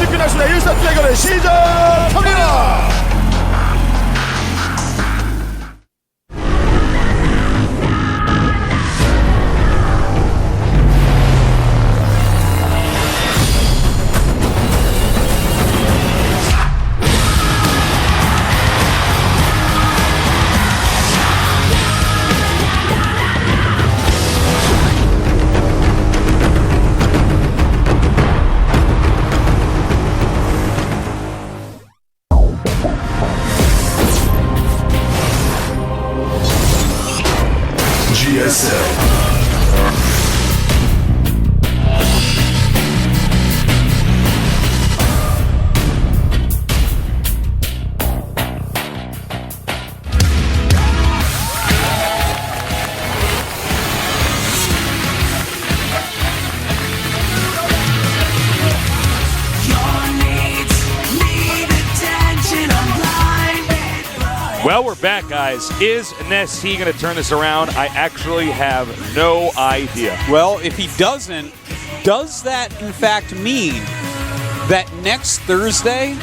모두 끝났습니다. 1세트 대결을 시작합니다. GSL. Well, we're back, guys. Is Nesty going to turn this around? I actually have no idea. Well, if he doesn't, does that in fact mean that next Thursday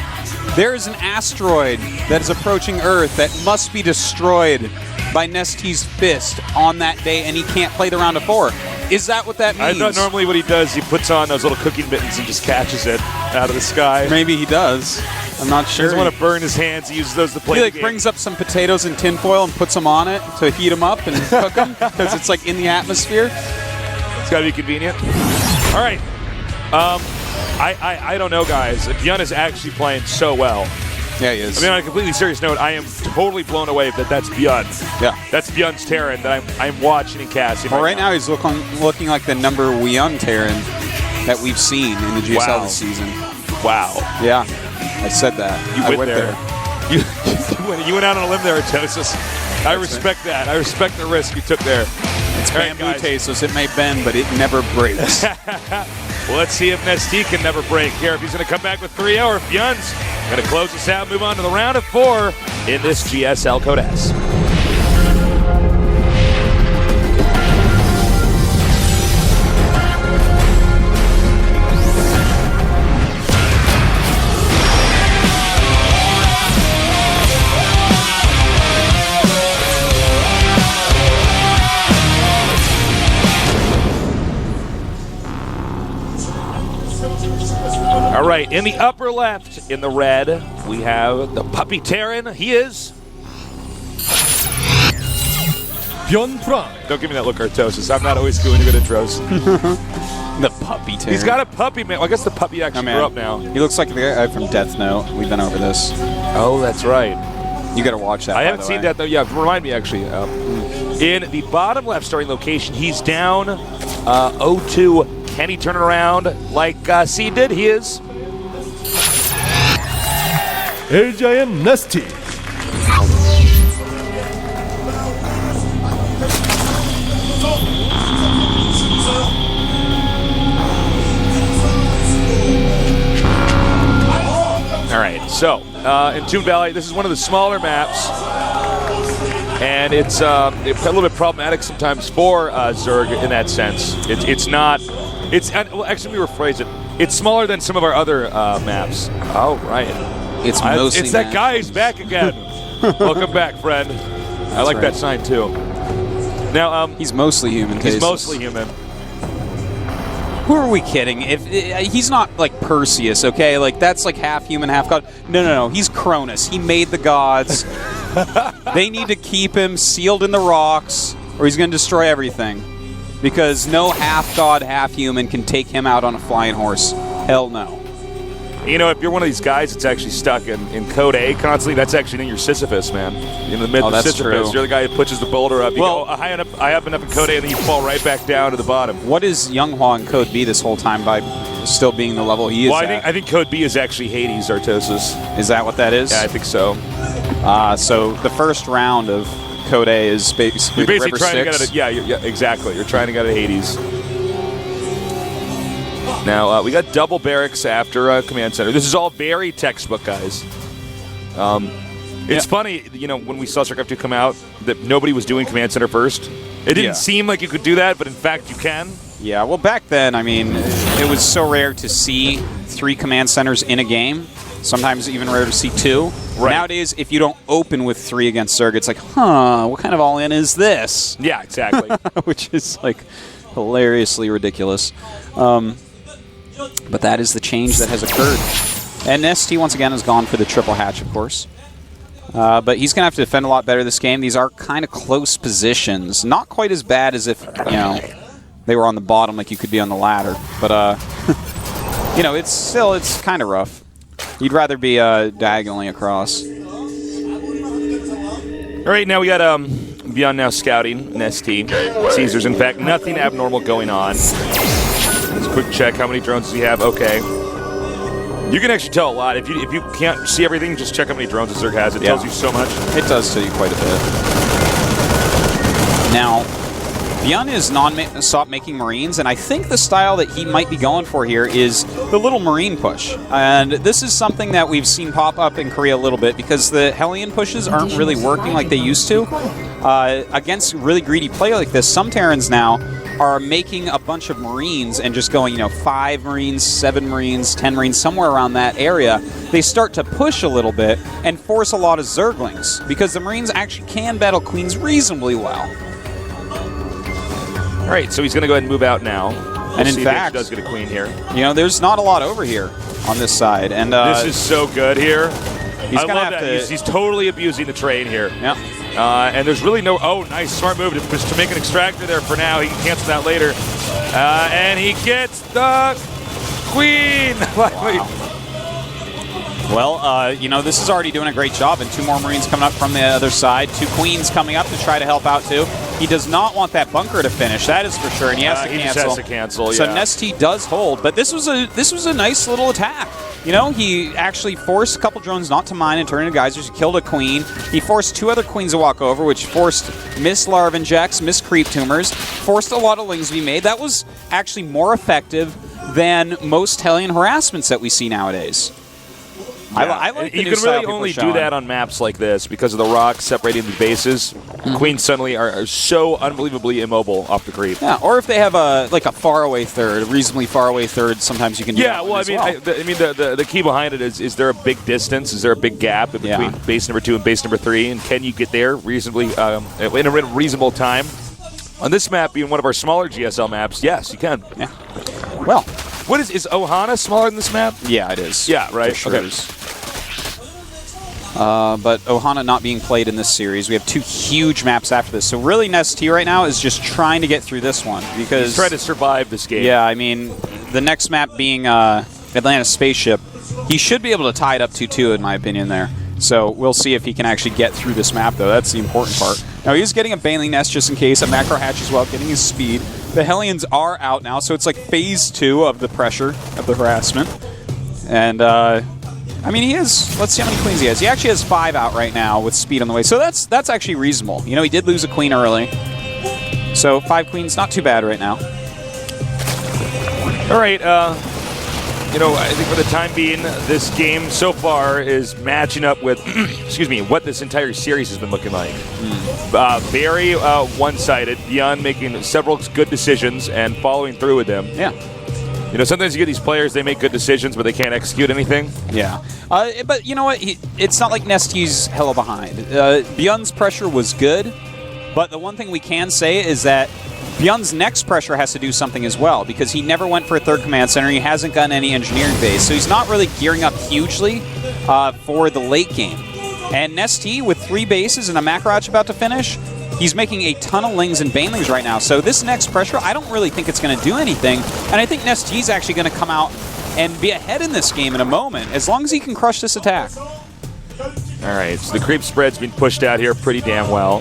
there is an asteroid that is approaching Earth that must be destroyed by Nesty's fist on that day, and he can't play the round of 4? Is that what that means? I thought normally what he does, he puts on those little cooking mittens and just catches it out of the sky. Maybe he does. I'm not sure. He doesn't want to burn his hands. He uses those to play He the game. brings up some potatoes in tinfoil and puts them on it to heat them up and cook them because it's like in the atmosphere. It's got to be convenient. All right. I don't know, guys. Bjorn is actually playing so well. Yeah, he is. I mean, on a completely serious note, I am totally blown away that that's Bjorn. Yeah. That's Bjorn's Terran that I'm watching and casting. Well, right now he's looking like the number one Terran that we've seen in the GSL this season. Wow. Yeah, I said that. I went there. You went out on a limb there, Tosis. I respect that. I respect the risk you took there. It's bamboo, Tasos. It may bend, but it never breaks. Well, let's see if Nesty can never break here. If he's going to come back with 3-0 or if Bjorn's going to close this out, move on to the round of 4 in this GSL Code S. All right, in the upper left, in the red, we have the Puppy Terran. He is Bjorn Prime. Don't give me that look, Artosis. I'm not always doing good intros. The Puppy Terran. He's got a puppy, man. Well, I guess the puppy actually grew up now. He looks like the guy from Death Note. We've been over this. Oh, that's right. You got to watch that. I haven't seen that, though. Yeah, remind me, actually. In the bottom left starting location, he's down 0-2. Can he turn it around like C did? He is TaeJa and Nesty. all right. So in Toon Valley, this is one of the smaller maps, and it's a little bit problematic sometimes for Zerg in that sense. It's not. Well, actually, we rephrase it. It's smaller than some of our other maps. Oh, right. It's mostly it's that guy. He's back again. Welcome back, friend. I like that sign too. Now, he's mostly human. He's mostly human. Who are we kidding? If he's not like Perseus, okay? Like that's like half human, half god. No. He's Cronus. He made the gods. They need to keep him sealed in the rocks, or he's going to destroy everything. Because no half god, half human can take him out on a flying horse. Hell no. You know, if you're one of these guys that's actually stuck in Code A constantly, that's actually in your Sisyphus, man. In the myth of Sisyphus, true. You're the guy who pushes the boulder up. You go high up enough in Code A, and then you fall right back down to the bottom. What is Younghua in Code B this whole time by still being the level he is at? I think Code B is actually Hades, Artosis. Is that what that is? Yeah, I think so. So the first round of Code A is basically You're basically trying 6. to get it. Yeah, exactly. You're trying to get it Hades. Now, we got double barracks after Command Center. This is all very textbook, guys. It's funny, you know, when we saw Starcraft 2 come out, that nobody was doing Command Center first. It didn't seem like you could do that, but in fact you can. Yeah, well, back then, I mean, it was so rare to see 3 command centers in a game. Sometimes even rare to see 2. Right. Nowadays, if you don't open with 3 against Zerg, it's like, huh, what kind of all-in is this? Yeah, exactly. Which is, like, hilariously ridiculous. But that is the change that has occurred. And ST, once again, has gone for the triple hatch, of course. But he's going to have to defend a lot better this game. These are kind of close positions. Not quite as bad as if, you know, they were on the bottom like you could be on the ladder. But, you know, it's kind of rough. You'd rather be diagonally across. All right, now we got Beyond now scouting an ST. Sees there's in fact nothing abnormal going on. Let's quick check how many drones does he have. Okay. You can actually tell a lot. If you can't see everything, just check how many drones Zerg has. It tells you so much. It does tell you quite a bit. Now, Beyond is stop making Marines, and I think the style that he might be going for here is the little Marine push. And this is something that we've seen pop up in Korea a little bit because the Hellion pushes aren't really working like they used to. Against really greedy play like this, some Terrans now are making a bunch of Marines and just going, 5 Marines, 7 Marines, 10 Marines, somewhere around that area. They start to push a little bit and force a lot of Zerglings because the Marines actually can battle Queens reasonably well. All right, so he's going to go ahead and move out now. And in fact, he does get a Queen here. There's not a lot over here on this side. And this is so good here. He's going to have to... He's totally abusing the terrain here. Yeah. And there's really no... Oh, nice, smart move to make an extractor there for now. He can cancel that later. And he gets the Queen! Wow. Well, this is already doing a great job, and 2 more Marines coming up from the other side. 2 Queens coming up to try to help out, too. He does not want that bunker to finish, that is for sure, and he has to cancel. He just has to cancel, So Nesty does hold, but this was a nice little attack. He actually forced a couple drones not to mine and turn into geysers. He killed a Queen. He forced 2 other Queens to walk over, which forced Miss Larva Injects, Miss Creep Tumors, forced a lot of Lings to be made. That was actually more effective than most Hellion harassments that we see nowadays. Yeah. I like the you new can really style only people are do that on maps like this because of the rocks separating the bases. Queens suddenly are so unbelievably immobile off the creep. Yeah, or if they have a faraway third, a reasonably faraway third, sometimes you can do that. The key behind it is there a big distance? Is there a big gap between base number 2 and base number 3? And can you get there reasonably in a reasonable time? On this map, being one of our smaller GSL maps, yes, you can. Yeah. Well, is Ohana smaller than this map? Yeah, it is. Yeah, right. Sure. Okay. But Ohana not being played in this series. We have 2 huge maps after this. So really, Nest right now is just trying to get through this one because he's trying to survive this game. Yeah, I mean, the next map being Atlantis Spaceship, he should be able to tie it up 2-2 in my opinion there. So we'll see if he can actually get through this map, though. That's the important part. Now, he's getting a Baneling Nest just in case, a Macro Hatch as well, getting his speed. The Hellions are out now, so it's like phase 2 of the pressure, of the harassment. And, he has... Let's see how many Queens he has. He actually has 5 out right now with speed on the way. So that's actually reasonable. He did lose a Queen early. So 5 Queens, not too bad right now. All right, I think for the time being, this game so far is matching up with, what this entire series has been looking like. Very one-sided. Beyond making several good decisions and following through with them. Yeah. Sometimes you get these players, they make good decisions, but they can't execute anything. Yeah. But you know what? It's not like Nesty's hella behind. Beyond's pressure was good, but the one thing we can say is that Beyond's next pressure has to do something as well, because he never went for a 3rd command center. He hasn't gotten any engineering base, so he's not really gearing up hugely for the late game. And Nesty, with 3 bases and a Macro Hatch about to finish, he's making a ton of Lings and Banelings right now. So this next pressure, I don't really think it's going to do anything. And I think Nesty's actually going to come out and be ahead in this game in a moment, as long as he can crush this attack. All right, so the creep spread's been pushed out here pretty damn well.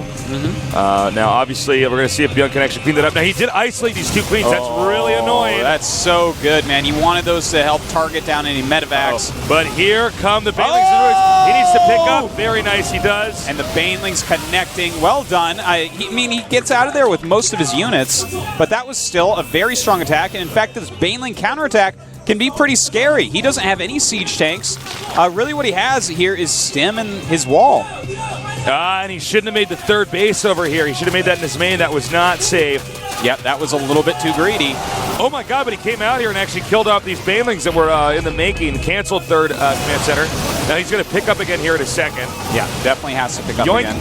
Now, obviously, we're going to see if Beyond can actually clean that up. Now, he did isolate these 2 Queens. That's really annoying. That's so good, man. He wanted those to help target down any medevacs. But here come the Banelings. He needs to pick up. Very nice, he does. And the Banelings connecting. Well done. He gets out of there with most of his units, but that was still a very strong attack. And in fact, this Baneling counterattack can be pretty scary. He doesn't have any siege tanks. Really what he has here is Stim and his wall. And he shouldn't have made the 3rd base over here. He should have made that in his main. That was not safe. Yep, that was a little bit too greedy. Oh my God, but he came out here and actually killed off these banelings that were in the making. Canceled third command center. Now he's going to pick up again here in a second. Yeah, definitely has to pick up Yoink. again.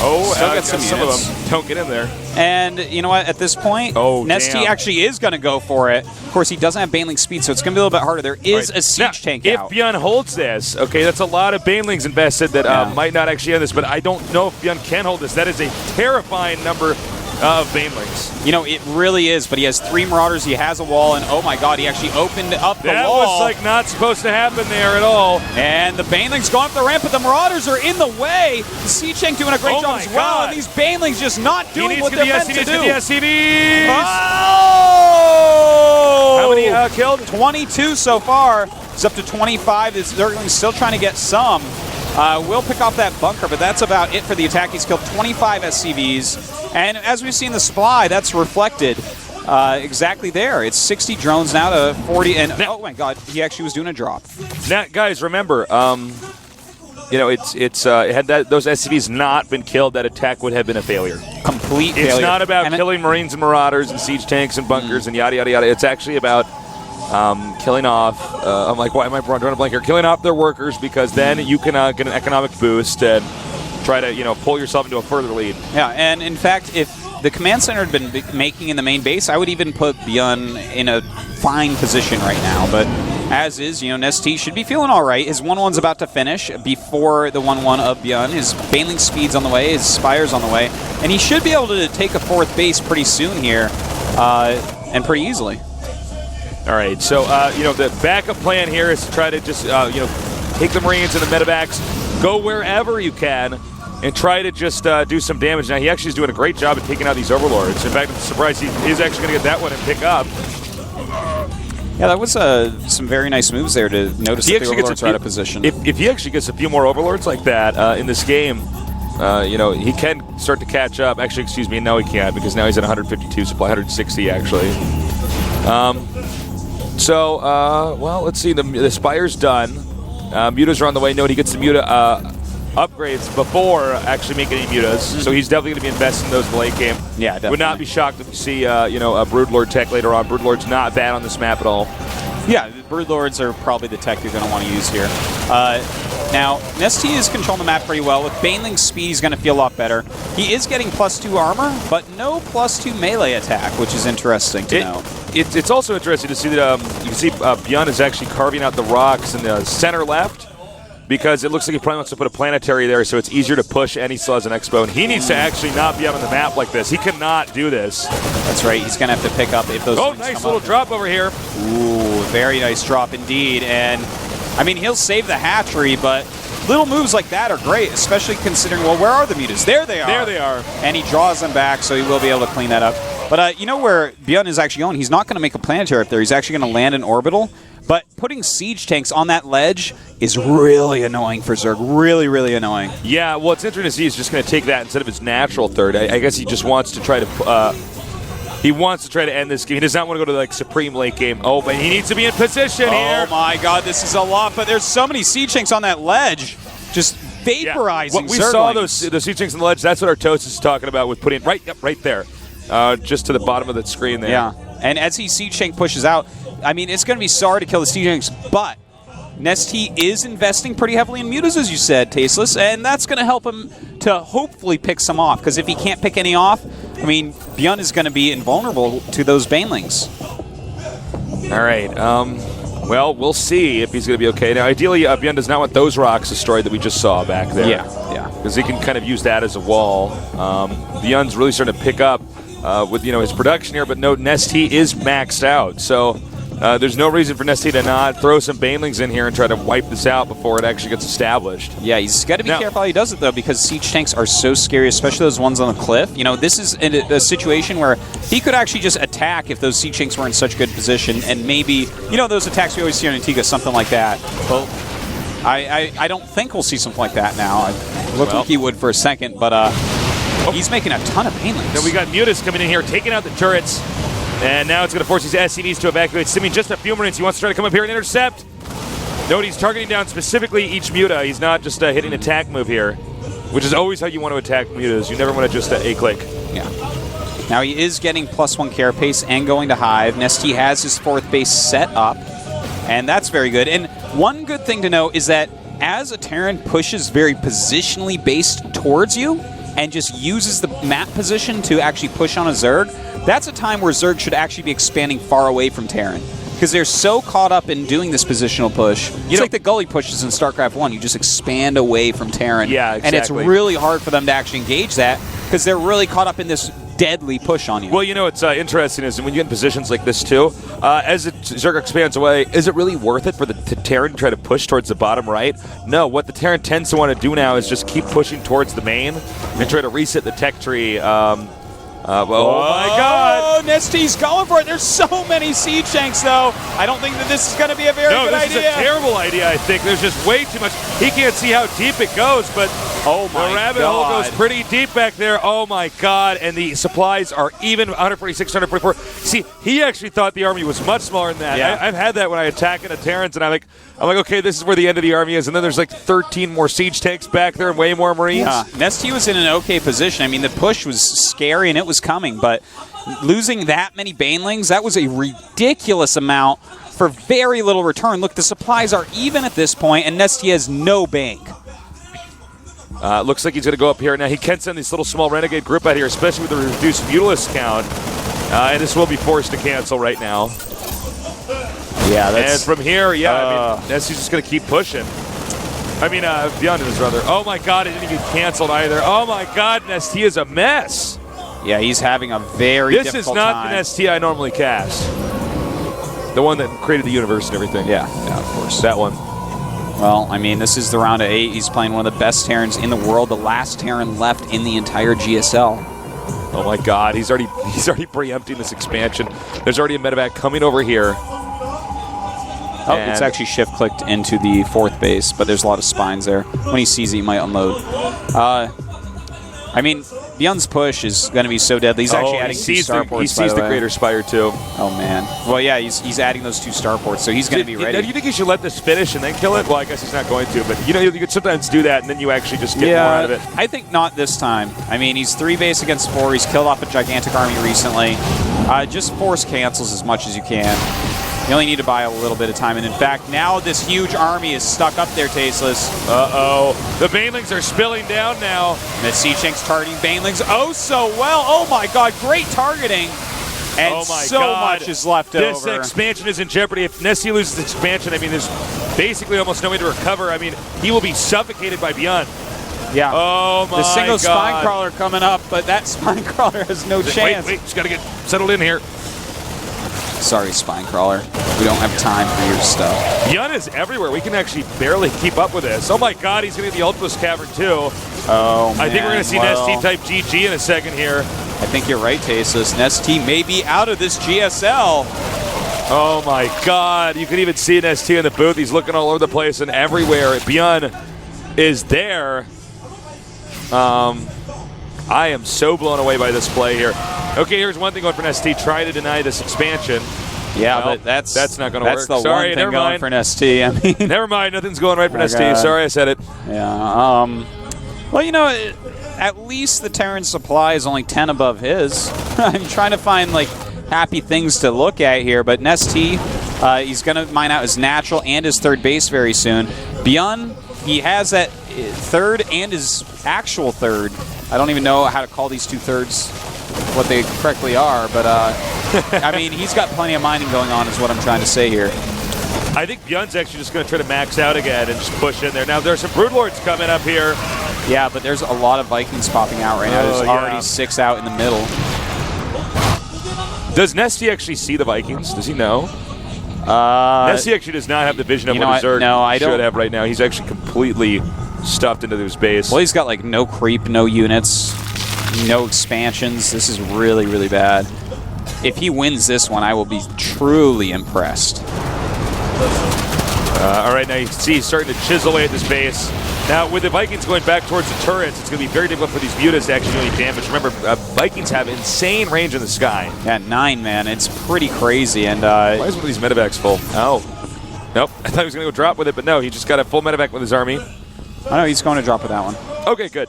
Oh, Still got some of units. them don't get in there. And you know what? At this point, Nesty damn. actually is going to go for it. Of course, he doesn't have baneling speed, so it's going to be a little bit harder. There is a siege tank if out. Bjorn holds this, okay, that's a lot of banelings invested that might not actually end this, but I don't know if Bjorn can hold this. That is a terrifying number of banelings. You know, it really is, but he has 3 Marauders, he has a wall, and oh my God, he actually opened up the That wall. was like not supposed to happen there at all. And the banelings go up the ramp, but the Marauders are in the way. The siege tank doing a great job as well, God. and these banelings just not doing what they're meant to do. He needs to SCVs. Oh! How many killed? 22 so far. It's up to 25. The Zerglings still trying to get some. Will pick off that bunker, but that's about it for the attack. He's killed 25 SCVs. And as we've seen the supply, that's reflected exactly there. It's 60 drones now to 40. And oh my God, he actually was doing a drop. Now, guys, remember, you know, had those SCVs not been killed, that attack would have been a failure. Complete failure. It's not about killing Marines and Marauders and siege tanks and bunkers and yada, yada, yada. It's actually about killing off, I'm like, why am I drawing a blank here? Killing off their workers, because then you can get an economic boost and try to, you know, pull yourself into a further lead. Yeah, and in fact, if the command center had been making in the main base, I would even put Bjorn in a fine position right now. But as is, you know, Nesty should be feeling all right. His 1-1's about to finish before the 1-1 of Bjorn. His baneling speed's on the way, his Spire's on the way, and he should be able to take a 4th base pretty soon here, and pretty easily. All right, so, you know, the backup plan here is to try to just, you know, take the Marines and the medevacs, go wherever you can, and try to just do some damage. Now, he actually is doing a great job at taking out these Overlords. In fact, I'm surprised he is actually going to get that one and pick up. Yeah, that was some very nice moves there to notice that the Overlords are out of position. If he actually gets a few more Overlords like that in this game, you know, he can start to catch up. Actually, excuse me, no he can't, because now he's at 152 supply, 160 actually. So, well, let's see. The Spire's done. Mutas are on the way. Note he gets the Muta upgrades before actually making any Mutas. So he's definitely going to be investing in those in the late game. Yeah, definitely. Would not be shocked if we see, you know, a Broodlord tech later on. Broodlord's not bad on this map at all. Yeah, Broodlords are probably the tech you're going to want to use here. Now, Nesty is controlling the map pretty well. With Baneling speed, he's going to feel a lot better. He is getting +2 armor, but no +2 melee attack, which is interesting to know. It's also interesting to see that you can see Bjorn is actually carving out the rocks in the center left, because it looks like he probably wants to put a planetary there, so it's easier to push, and he still has an Expo. And he needs to actually not be out on the map like this. He cannot do this. That's right. He's going to have to pick up if those Oh, nice little drop over here. Ooh, very nice drop indeed. And, I mean, he'll save the hatchery, but little moves like that are great, especially considering, well, where are the Mutas? There they are. There they are. And he draws them back, so he will be able to clean that up. But you know where Bjorn is actually going? He's not going to make a planetary up there. He's actually going to land an orbital. But putting siege tanks on that ledge is really annoying for Zerg. Really, really annoying. Yeah, well, it's interesting to see he's just going to take that instead of his natural third. I guess he just wants to try to end this game. He does not want to go to like Supreme late game. Oh, but he needs to be in position here. Oh my God, this is a lot. But there's so many siege tanks on that ledge, just vaporizing. What we saw those siege tanks on the ledge. That's what Artosis is talking about with putting right there, just to the bottom of the screen there. Yeah, and as he siege tank pushes out, I mean, it's going to be sorry to kill the siege tanks, but Nesty is investing pretty heavily in Mutas, as you said, Tasteless, and that's going to help him to hopefully pick some off, because if he can't pick any off, I mean, Bjorn is going to be invulnerable to those Banelings. All right, well, we'll see if he's going to be okay. Now, ideally, Bjorn does not want those rocks destroyed that we just saw back there. Yeah. Because he can kind of use that as a wall. Bjorn's really starting to pick up with, you know, his production here, but note Nesty is maxed out, so there's no reason for Nesty to not throw some Banelings in here and try to wipe this out before it actually gets established. Yeah, he's got to be careful how he does it, though, because siege tanks are so scary, especially those ones on the cliff. You know, this is a situation where he could actually just attack if those siege tanks were in such good position, and maybe, you know, those attacks we always see on Antigua, something like that. Well, I don't think we'll see something like that now. It looked like he would for a second, but he's making a ton of Banelings. Now we got Mutas coming in here, taking out the turrets. And now it's going to force these SCVs to evacuate. Simming just a few Marines. He wants to try to come up here and intercept. Note he's targeting down specifically each Muta. He's not just hitting an attack move here, which is always how you want to attack Mutas. You never want to just A-click. Yeah. Now he is getting +1 carapace and going to Hive. Nesty has his 4th base set up, and that's very good. And one good thing to note is that as a Terran pushes very positionally based towards you and just uses the map position to actually push on a Zerg, that's a time where Zerg should actually be expanding far away from Terran. Because they're so caught up in doing this positional push. It's like the gully pushes in StarCraft 1. You just expand away from Terran. Yeah, exactly. And it's really hard for them to actually engage that because they're really caught up in this deadly push on you. Well, you know what's interesting is when you get in positions like this too, as the Zerg expands away, is it really worth it for the Terran to try to push towards the bottom right? No, what the Terran tends to want to do now is just keep pushing towards the main and try to reset the tech tree. Oh my God! Nesty's going for it. There's so many siege tanks, though. I don't think that this is going to be a very good idea. No, this is a terrible idea, I think. There's just way too much. He can't see how deep it goes, but oh my the rabbit hole goes pretty deep back there. Oh my God! And the supplies are even 146, 144. See, he actually thought the army was much smaller than that. Yeah. I've had that when I attack into Terrans, and I'm like, okay, this is where the end of the army is, and then there's like 13 more siege tanks back there and way more Marines. Yeah, Nesty was in an okay position. I mean, the push was scary and it was coming, but losing that many Banelings, that was a ridiculous amount for very little return. Look, the supplies are even at this point, and Nesty has no bank. Looks like he's going to go up here. Now, he can send this little small Renegade group out here, especially with the reduced Mutalisk count, and this will be forced to cancel right now. Yeah, that's... And from here, I mean, Nesty's just going to keep pushing. I mean, beyond this, rather. Oh, my God, it didn't get canceled either. Oh, my God, Nesty is a mess. Yeah, he's having a very difficult time. This is not the Nesty I normally cast. The one that created the universe and everything. Yeah, of course. That one. Well, I mean, this is the round of 8. He's playing one of the best Terrans in the world, the last Terran left in the entire GSL. Oh, my God, he's already preempting this expansion. There's already a medevac coming over here. Oh, it's actually shift-clicked into the 4th base, but there's a lot of spines there. When he sees it, he might unload. I mean, Beyond's push is going to be so deadly. He's actually adding 2 starports, He sees the Greater Spire, too. Oh, man. Well, yeah, he's adding those 2 starports, so he's going to be ready. Do you think he should let this finish and then kill it? Well, I guess he's not going to, but you know, you could sometimes do that, and then you actually just get more out of it. I think not this time. I mean, he's 3 base against 4. He's killed off a gigantic army recently. Just force cancels as much as you can. You only need to buy a little bit of time, and in fact, now this huge army is stuck up there, Tasteless. Uh-oh. The Banelings are spilling down now. And the Siege Tank's targeting Banelings so well. Oh my God, great targeting. And much is left over. This expansion is in jeopardy. If Nesty loses this expansion, I mean, there's basically almost no way to recover. I mean, he will be suffocated by Beyond. Yeah. Oh, my God. The single spine crawler coming up, but that spine crawler has no chance. Wait, just got to get settled in here. Sorry, spine crawler. We don't have time for your stuff. Yun is everywhere. We can actually barely keep up with this. Oh my God, he's going to get the Ultimus Cavern too. Oh, man. I think we're going to see Nesty type GG in a second here. I think you're right, Tasteless. Nesty may be out of this GSL. Oh my God. You can even see Nesty in the booth. He's looking all over the place and everywhere. Beyond is there. I am so blown away by this play here. Okay, here's one thing going for Nesty. Try to deny this expansion. Yeah, well, but that's not going to work. That's the Sorry, one thing going for Nesty. I mean, never mind. Nothing's going right for Nesty. Sorry, I said it. Yeah. Well, you know, at least the Terran supply is only 10 above his. I'm trying to find like happy things to look at here, but Nesty, he's going to mine out his natural and his 3rd base very soon. Beyond, he has that 3rd and his actual 3rd. I don't even know how to call these 2 thirds what they correctly are, but I mean, he's got plenty of mining going on is what I'm trying to say here. I think Beyond's actually just going to try to max out again and just push in there. Now, there's some Broodlords coming up here. Yeah, but there's a lot of Vikings popping out right now. There's already 6 out in the middle. Does Nesty actually see the Vikings? Does he know? Nesty actually does not have the vision of what a Zerg should have right now. He's actually completely stuffed into his base. Well, he's got like no creep, no units, no expansions. This is really, really bad. If he wins this one, I will be truly impressed. All right, now you can see he's starting to chisel away at this base. Now, with the Vikings going back towards the turrets, it's going to be very difficult for these mutants to actually do any damage. Remember, Vikings have insane range in the sky. Yeah, 9, man. It's pretty crazy. And why is one of these medevacs full? Oh. Nope. I thought he was going to go drop with it, but no. He just got a full medevac with his army. I know he's going to drop with that one. Okay, good.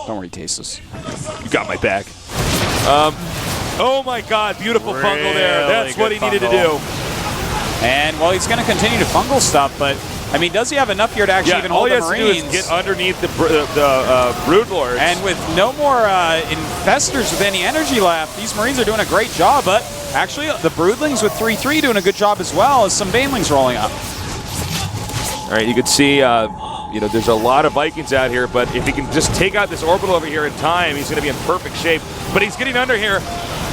Don't worry, Tasteless. You got my back. Oh my God, beautiful fungal there. That's what he needed to do. And, well, he's going to continue to fungal stuff, but, I mean, does he have enough here to actually even hold the Marines? All he has to do is get underneath the Broodlords. And with no more infestors with any energy left, these Marines are doing a great job, but actually the Broodlings with 3-3 doing a good job as well as some Banelings rolling up. All right, you can see, there's a lot of Vikings out here, but if he can just take out this orbital over here in time, he's going to be in perfect shape. But he's getting under here.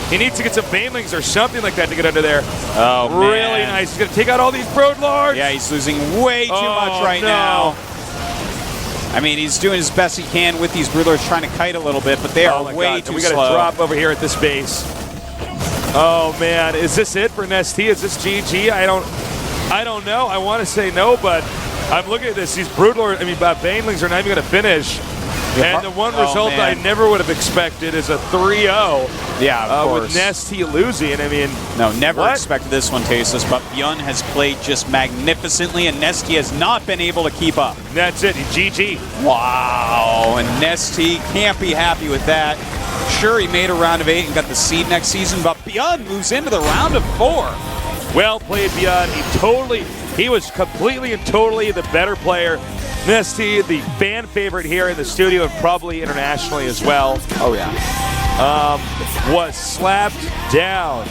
He needs to get some Banelings or something like that to get under there. Oh, really nice. He's going to take out all these Broodlords. Yeah, he's losing way too much right now. I mean, he's doing his best he can with these Broodlords, trying to kite a little bit, but they are way too slow. We got to drop over here at this base. Oh man, is this it for Nestea? Is this GG? I don't know. I want to say no, but I'm looking at this. These Banelings are not even going to finish. And the one result I never would have expected is a 3-0. Yeah, of course. With Nestea losing. I mean, no, never expected this one, Tasteless. But Bjorn has played just magnificently, and Nestea has not been able to keep up. That's it. GG. Wow. And Nestea can't be happy with that. Sure, he made a round of 8 and got the seed next season, but Bjorn moves into the round of 4. Well played, Bjorn. He was completely and totally the better player. Nestea, the fan favorite here in the studio and probably internationally as well. Oh, yeah. Was slapped down.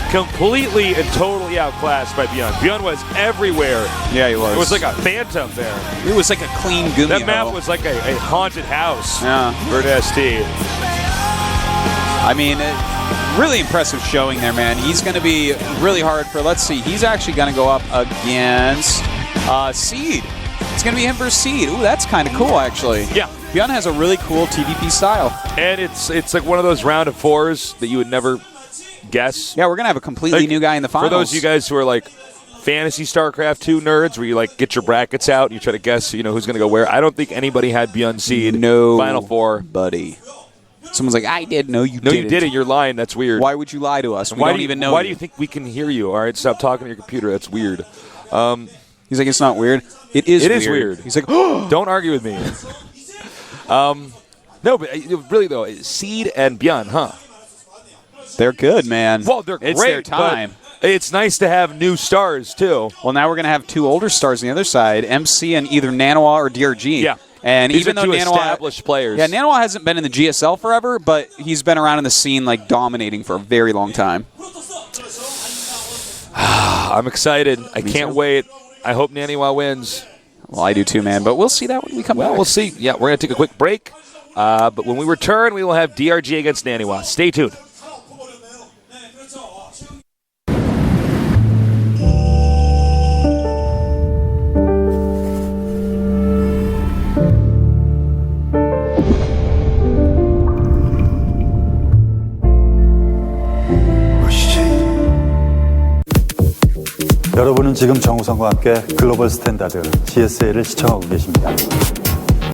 Completely and totally outclassed by Bjorn. Bjorn was everywhere. Yeah, he was. It was like a phantom there. It was like a clean gumi. That map was like a haunted house for Nestea. I mean, really impressive showing there, man. He's going to be really hard for, let's see, he's actually going to go up against Seed. It's going to be him versus Seed. Ooh, that's kind of cool, actually. Yeah. Bjorn has a really cool TVP style. And it's like one of those round of 4s that you would never guess. Yeah, we're going to have a completely new guy in the finals. For those of you guys who are like fantasy Starcraft 2 nerds, where you like get your brackets out and you try to guess, who's going to go where. I don't think anybody had Bjorn Seed Final 4. Buddy. Someone's like, I did. No, you didn't. No, you didn't. You're lying. That's weird. Why would you lie to us? We don't even know. Why do you think we can hear you? All right, stop talking to your computer. That's weird. He's like, it's not weird. It is weird. He's like, oh, don't argue with me. No, but really though, Seed and Bjorn, huh? They're good, man. Well, they're great. It's their time. It's nice to have new stars too. Well, now we're going to have 2 older stars on the other side, MC and either Nanawa or DRG. Yeah. And these even though Nanawa, established players. Yeah, Nanawa hasn't been in the GSL forever, but he's been around in the scene like dominating for a very long time. I'm excited. I can't wait. I hope Nanawa wins. Well, I do too, man. But we'll see that when we come back. Well, we'll see. Yeah, we're going to take a quick break. But when we return, we will have DRG against Nanawa. Stay tuned. 여러분은 지금 정우성과 함께 글로벌 스탠다드 GSL을 시청하고 계십니다.